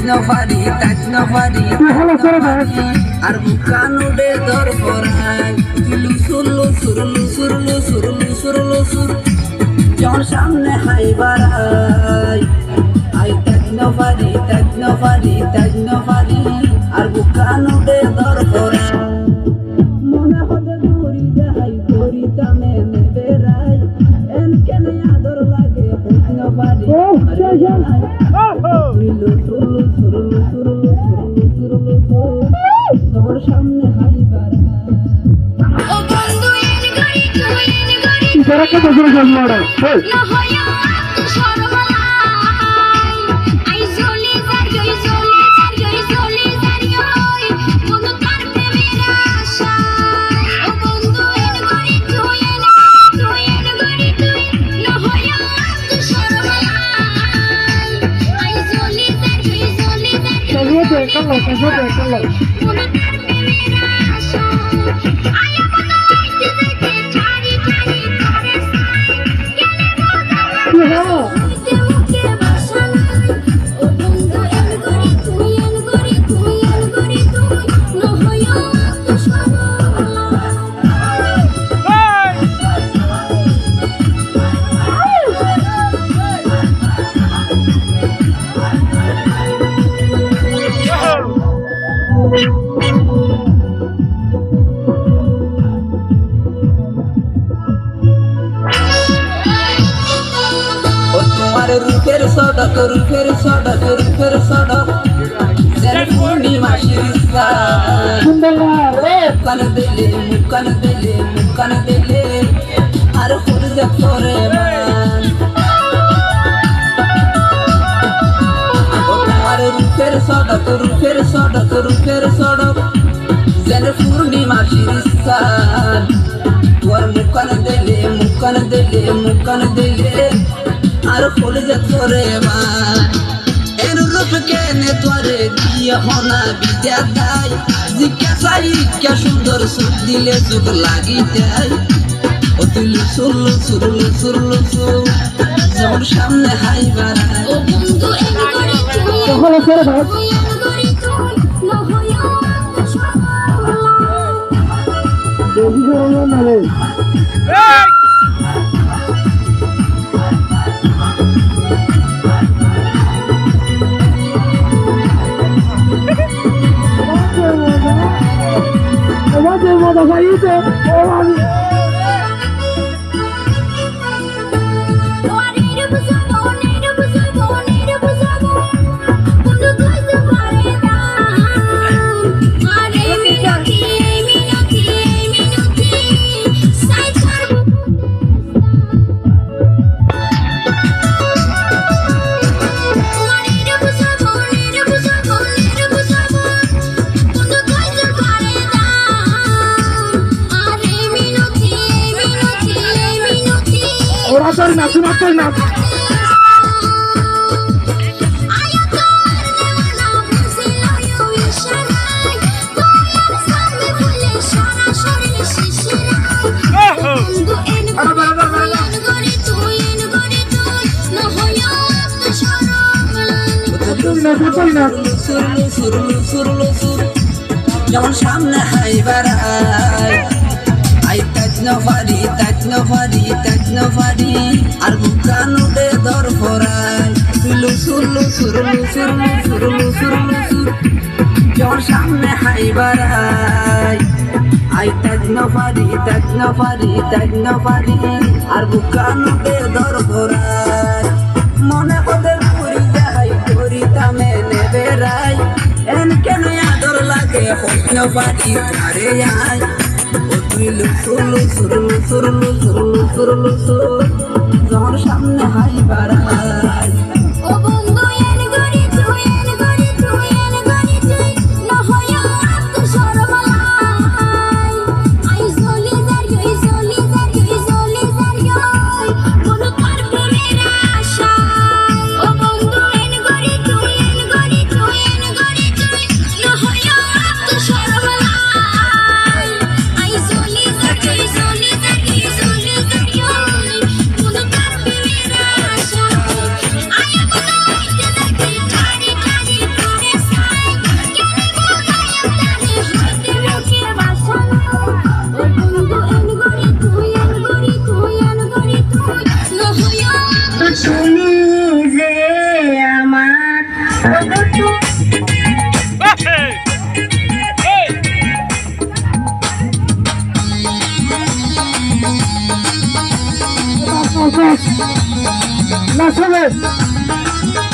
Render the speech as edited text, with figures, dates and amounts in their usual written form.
নফারি আর বুকানুডে দর পরাই লুসুর লুসুর লুসুর লুসুর লুসুর লুসুর জন সামনে হাই বাড়াই আই তাজ নফারি আর বুকানুডে দর পরাই মনে হতে দূরি যাই দূরি তামে নেবে রাই এন কেন আদর লাগে তাজ নফারি তোর সামনে হাই রূপের সড়ক পূর্ণিমা শিরিষা মুখান দিলে আর ফুরজা করে তোমার রূপের সড়ক যেন পূর্ণিমা শিরিষা তোর মুখান দিলে আর ফুল যতরে মান এর রূপ কেনে তোরে দিয়ে হনা বিদ্যা দাই জিজ্ঞাসাই কে সুন্দর সুখ দিলে চোখ লাগি যায় ও তুই সুর তোর সামনে হাই বাড়ায় ও বন্ধু না যেমন সামনে হাই বাড়াই আই তাজ নফারি আর বুকানুডে দর পরাই লুসুর যেমন সামনে হাই বাড়াই আই তাজ নফারি আর বুকানুডে দর পরাই মনে হতে ঘুরি যাই ঘুরি তামে নেবে রাই এন কেন আদর লাগে নফারি তারে আই ও তুই লুসুর যখন সামনে হাই বাড়াই ও বন্ধু I Let's have it.